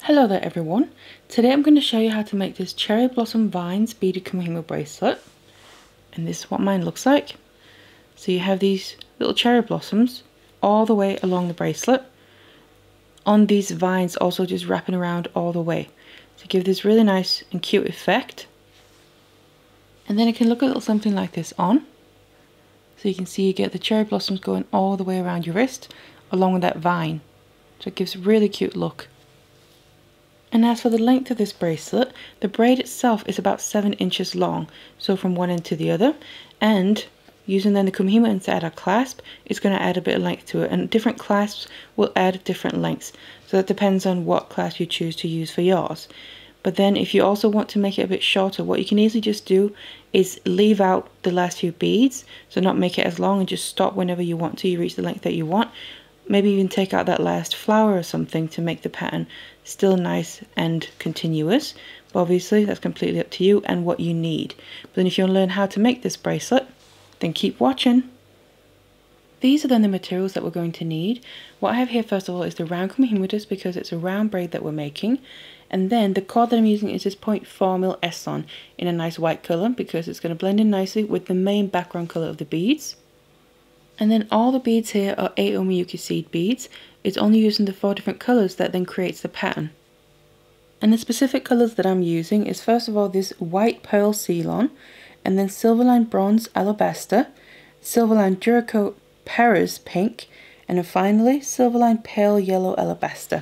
Hello there everyone. Today I'm going to show you how to make this cherry blossom vines beaded Kumihimo bracelet. And this is what mine looks like. So you have these little cherry blossoms all the way along the bracelet. On these vines also just wrapping around all the way to give this really nice and cute effect. And then it can look a little something like this on. So you can see you get the cherry blossoms going all the way around your wrist along with that vine. So it gives a really cute look. And as for the length of this bracelet, the braid itself is about 7 inches long, so from one end to the other, and using then the Kumihimo end to add a clasp, it's going to add a bit of length to it, and different clasps will add different lengths, so that depends on what clasp you choose to use for yours. But then if you also want to make it a bit shorter, what you can easily just do is leave out the last few beads, so not make it as long and just stop whenever you want to, you reach the length that you want. Maybe even take out that last flower or something to make the pattern still nice and continuous. But obviously that's completely up to you and what you need. But then if you want to learn how to make this bracelet, then keep watching. These are then the materials that we're going to need. What I have here first of all is the round Kumihimo disc because it's a round braid that we're making. And then the cord that I'm using is this 0.4mm s-lon in a nice white colour because it's going to blend in nicely with the main background colour of the beads. And then all the beads here are 8 Omiyuki seed beads. It's only using the 4 different colours that then creates the pattern. And the specific colours that I'm using is first of all this white pearl s-lon, and then silverline bronze alabaster, silverline duracoat Paris pink, and then finally silverline pale yellow alabaster.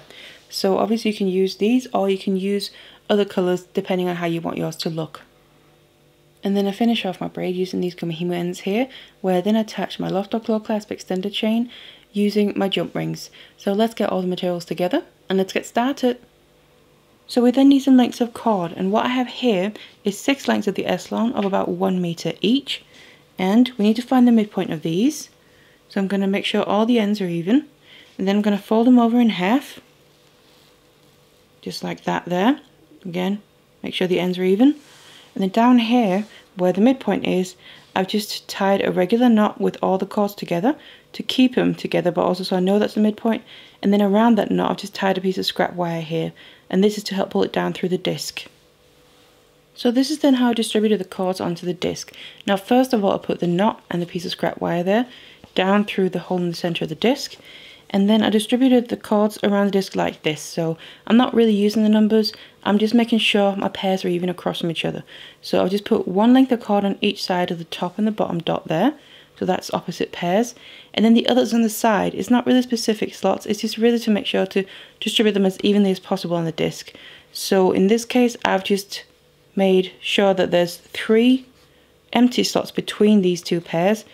So obviously you can use these or you can use other colours depending on how you want yours to look. And then I finish off my braid using these Kumihimo ends here, where I then attach my loft or claw clasp extender chain using my jump rings. So let's get all the materials together and let's get started. So we then need some lengths of cord, and what I have here is 6 lengths of the s-lon of about 1 meter each, and we need to find the midpoint of these. So I'm going to make sure all the ends are even, and then I'm going to fold them over in half, just like that there. Again, make sure the ends are even. And then down here, where the midpoint is, I've just tied a regular knot with all the cords together to keep them together, but also so I know that's the midpoint. And then around that knot, I've just tied a piece of scrap wire here, and this is to help pull it down through the disc. So this is then how I distributed the cords onto the disc. Now first of all, I put the knot and the piece of scrap wire there down through the hole in the center of the disc. And then I distributed the cords around the disc like this. So I'm not really using the numbers, I'm just making sure my pairs are even across from each other. So I'll just put 1 length of cord on each side of the top and the bottom dot there. So that's opposite pairs. And then the others on the side, it's not really specific slots, it's just really to make sure to distribute them as evenly as possible on the disc. So in this case, I've just made sure that there's 3 empty slots between these 2 pairs.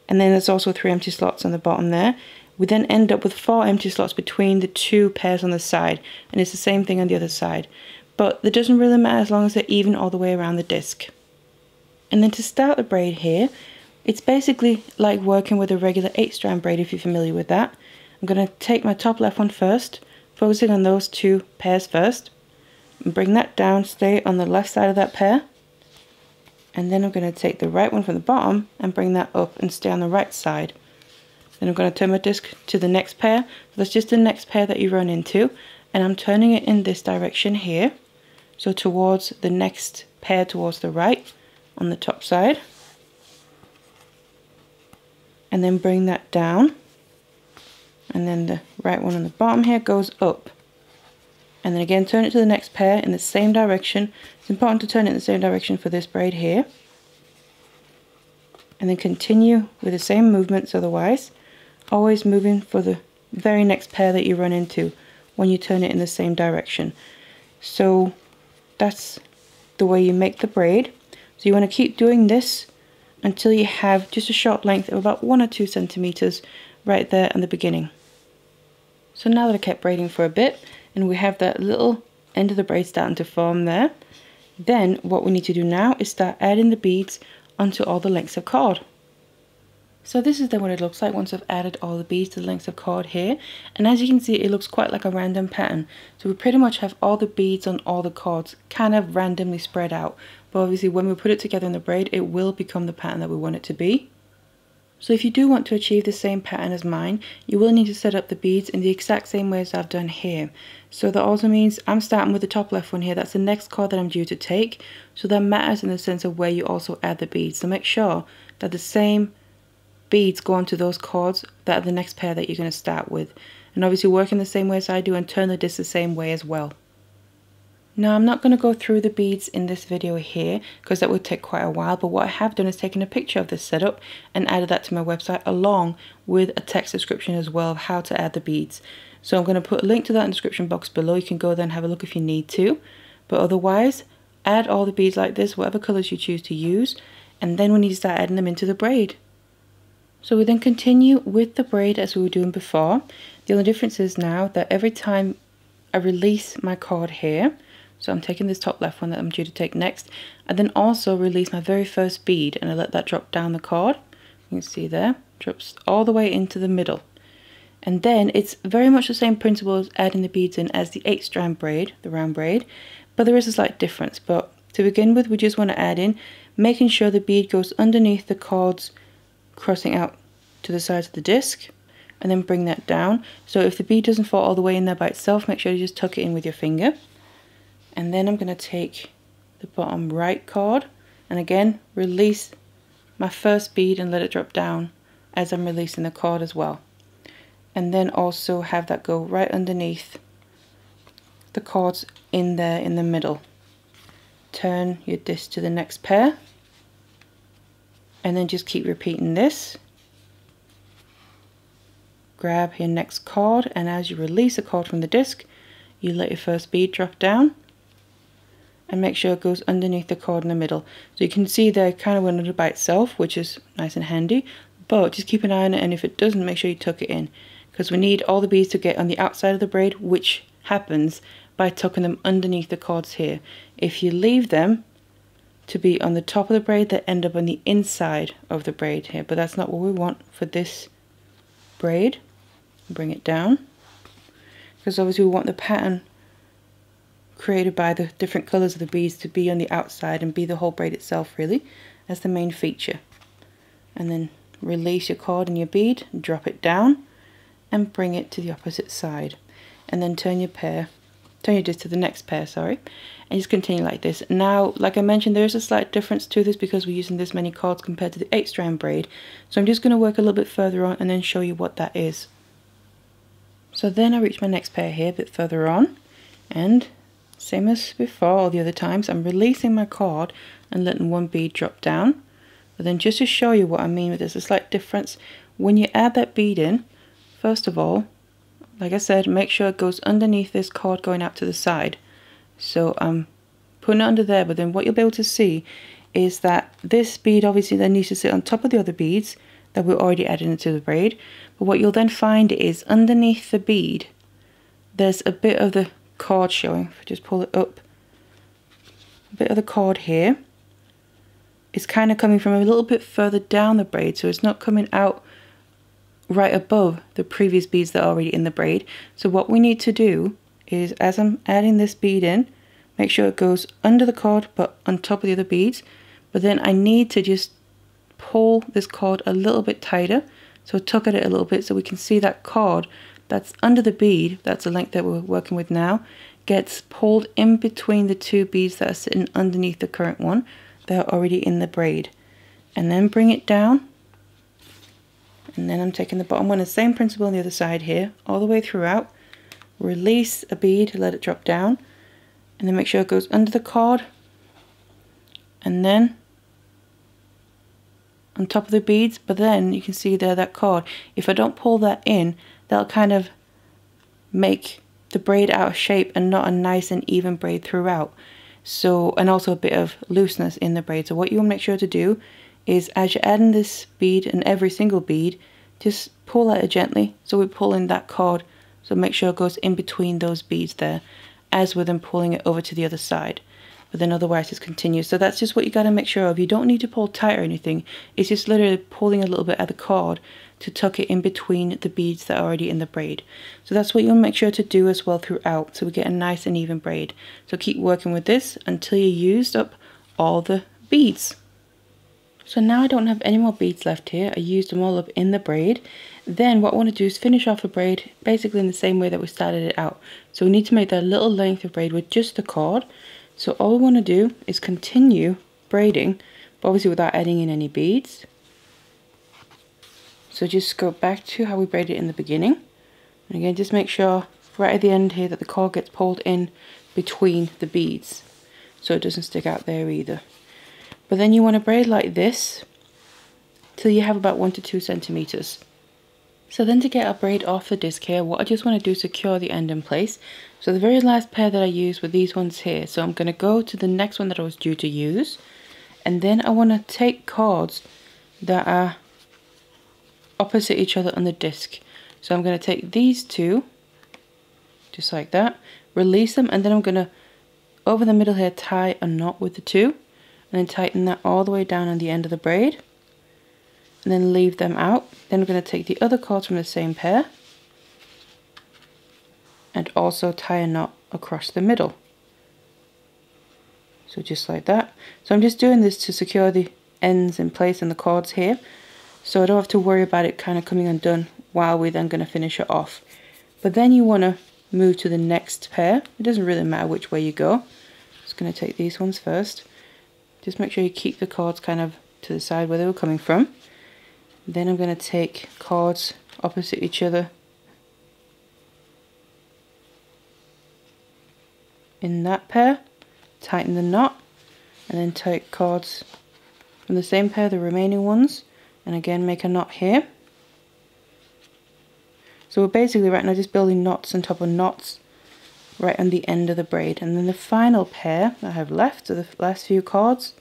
And then there's also 3 empty slots on the bottom there. We then end up with 4 empty slots between the 2 pairs on the side, and it's the same thing on the other side. But that doesn't really matter as long as they're even all the way around the disc. And then to start the braid here, it's basically like working with a regular 8-strand braid if you're familiar with that. I'm going to take my top left one first, focusing on those 2 pairs first, and bring that down, stay on the left side of that pair. And then I'm going to take the right one from the bottom and bring that up and stay on the right side. Then I'm going to turn my disc to the next pair. So that's just the next pair that you run into. And I'm turning it in this direction here. So towards the next pair towards the right on the top side. And then bring that down. And then the right one on the bottom here goes up. And then again turn it to the next pair in the same direction. It's important to turn it in the same direction for this braid here. And then continue with the same movements otherwise. Always moving for the very next pair that you run into when you turn it in the same direction. So that's the way you make the braid. So you want to keep doing this until you have just a short length of about 1 or 2 centimeters right there in the beginning. So now that I kept braiding for a bit and we have that little end of the braid starting to form there, then what we need to do now is start adding the beads onto all the lengths of cord. So this is then what it looks like once I've added all the beads to the lengths of cord here, and as you can see it looks quite like a random pattern. So we pretty much have all the beads on all the cords kind of randomly spread out, but obviously when we put it together in the braid it will become the pattern that we want it to be. So if you do want to achieve the same pattern as mine, you will need to set up the beads in the exact same way as I've done here. So that also means I'm starting with the top left one here. That's the next card that I'm due to take. So that matters in the sense of where you also add the beads. So make sure that the same beads go onto those cords that are the next pair that you're going to start with. And obviously work in the same way as I do and turn the disc the same way as well. Now I'm not going to go through the beads in this video here because that would take quite a while, but what I have done is taken a picture of this setup and added that to my website along with a text description as well of how to add the beads. So I'm going to put a link to that in the description box below. You can go there and have a look if you need to, but otherwise add all the beads like this, whatever colours you choose to use, and then we need to start adding them into the braid. So we then continue with the braid as we were doing before. The only difference is now that every time I release my cord here, so I'm taking this top left one that I'm due to take next, and then also release my very first bead and I let that drop down the cord. You can see there, drops all the way into the middle. And then it's very much the same principle as adding the beads in as the 8-strand braid, the round braid, but there is a slight difference. But to begin with, we just want to add in, making sure the bead goes underneath the cords, crossing out to the sides of the disc, and then bring that down. So if the bead doesn't fall all the way in there by itself, make sure you just tuck it in with your finger. And then I'm going to take the bottom right cord and again release my first bead and let it drop down as I'm releasing the cord as well. And then also have that go right underneath the cords in there in the middle. Turn your disc to the next pair and then just keep repeating this. Grab your next cord, and as you release the cord from the disc, you let your first bead drop down and make sure it goes underneath the cord in the middle. So you can see there it kind of went under by itself, which is nice and handy, but just keep an eye on it, and if it doesn't, make sure you tuck it in, because we need all the beads to get on the outside of the braid, which happens by tucking them underneath the cords here. If you leave them to be on the top of the braid, they end up on the inside of the braid here, but that's not what we want for this braid. Bring it down, because obviously we want the pattern created by the different colors of the beads to be on the outside and be the whole braid itself really as the main feature. And then release your cord and your bead, drop it down and bring it to the opposite side, and then turn your disc to the next pair, and just continue like this. Now, like I mentioned, there is a slight difference to this because we're using this many cords compared to the 8-strand braid, so I'm just going to work a little bit further on and then show you what that is. So then I reach my next pair here a bit further on, and same as before all the other times, I'm releasing my cord and letting one bead drop down. But then just to show you what I mean with this, a slight difference, when you add that bead in, first of all, like I said, make sure it goes underneath this cord going out to the side. So I'm putting it under there, but then what you'll be able to see is that this bead obviously then needs to sit on top of the other beads that we're already adding into the braid. But what you'll then find is underneath the bead, there's a bit of the cord showing. If I just pull it up, a bit of the cord here is kind of coming from a little bit further down the braid, so it's not coming out right above the previous beads that are already in the braid. So what we need to do is, as I'm adding this bead in, make sure it goes under the cord but on top of the other beads, but then I need to just pull this cord a little bit tighter, so tuck at it a little bit so we can see that cord that's under the bead, that's the length that we're working with now, gets pulled in between the two beads that are sitting underneath the current one that are already in the braid, and then bring it down. And then I'm taking the bottom one, the same principle on the other side here, all the way throughout. Release a bead, let it drop down, and then make sure it goes under the cord, and then on top of the beads. But then you can see there that cord, if I don't pull that in, that'll kind of make the braid out of shape and not a nice and even braid throughout. So, and also a bit of looseness in the braid. So what you want to make sure to do is, as you're adding this bead and every single bead, just pull at it gently, so we're pulling that cord, so make sure it goes in between those beads there, as we're then pulling it over to the other side. But then otherwise just continue. So that's just what you got to make sure of. You don't need to pull tight or anything, it's just literally pulling a little bit at the cord to tuck it in between the beads that are already in the braid. So that's what you want to make sure to do as well throughout, so we get a nice and even braid. So keep working with this until you used up all the beads. So now I don't have any more beads left here. I used them all up in the braid. Then what I want to do is finish off the braid basically in the same way that we started it out. So we need to make that little length of braid with just the cord. So all we want to do is continue braiding, but obviously without adding in any beads. So just go back to how we braided it in the beginning. And again, just make sure right at the end here that the cord gets pulled in between the beads, so it doesn't stick out there either. But then you want to braid like this till you have about 1 to 2 centimeters. So then to get our braid off the disc here, what I just want to do is secure the end in place. So the very last pair that I used were these ones here. So I'm going to go to the next one that I was due to use. And then I want to take cords that are opposite each other on the disc. So I'm going to take these two, just like that, release them, and then I'm going to, over the middle here, tie a knot with the two, and then tighten that all the way down on the end of the braid, and then leave them out. Then I'm going to take the other cords from the same pair, and also tie a knot across the middle. So just like that. So I'm just doing this to secure the ends in place and the cords here, so I don't have to worry about it kind of coming undone while we're then going to finish it off. But then you want to move to the next pair. It doesn't really matter which way you go. Just going to take these ones first. Just make sure you keep the cords kind of to the side where they were coming from. Then I'm going to take cords opposite each other in that pair, tighten the knot, and then take cords from the same pair, the remaining ones, and again make a knot here. So we're basically right now just building knots on top of knots right on the end of the braid. And then the final pair I have left, so the last few cords,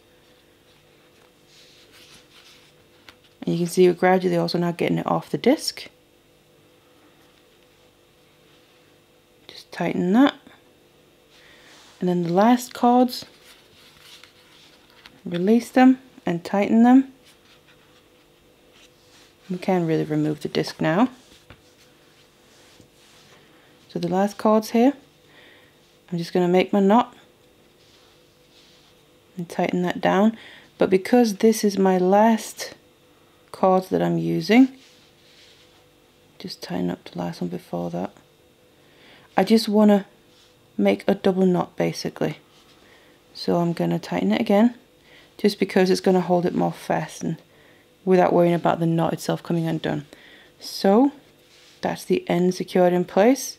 and you can see we're gradually also now getting it off the disc. Just tighten that. And then the last cords, release them and tighten them. We can really remove the disc now. So the last cords here, I'm just going to make my knot and tighten that down. But because this is my last cords that I'm using, just tighten up the last one before that. I just want to make a double knot basically. So I'm going to tighten it again, just because it's going to hold it more fast and without worrying about the knot itself coming undone. So that's the end secured in place.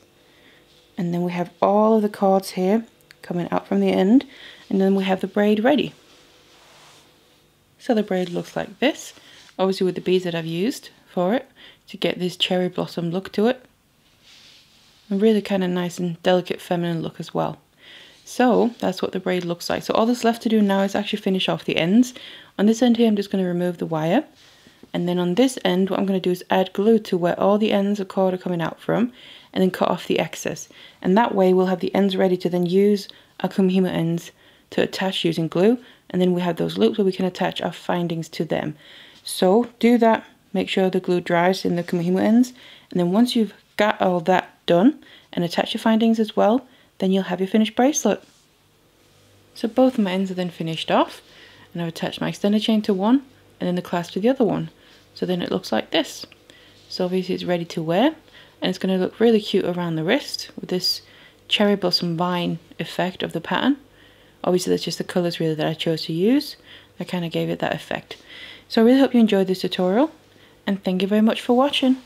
And then we have all of the cords here coming out from the end, and then we have the braid ready. So the braid looks like this, obviously with the beads that I've used for it to get this cherry blossom look to it. And really kind of nice and delicate feminine look as well. So that's what the braid looks like. So all that's left to do now is actually finish off the ends. On this end here I'm just going to remove the wire. And then on this end what I'm going to do is add glue to where all the ends of cord are coming out from, and then cut off the excess. And that way we'll have the ends ready to then use our Kumihimo ends to attach using glue, and then we have those loops where we can attach our findings to them. So do that, make sure the glue dries in the Kumihimo ends, and then once you've got all that done and attach your findings as well, then you'll have your finished bracelet. So both of my ends are then finished off, and I've attached my extended chain to one and then the clasp to the other one. So then it looks like this. So obviously it's ready to wear, and it's going to look really cute around the wrist with this cherry blossom vine effect of the pattern. Obviously that's just the colours really that I chose to use that kind of gave it that effect. So I really hope you enjoyed this tutorial, and thank you very much for watching.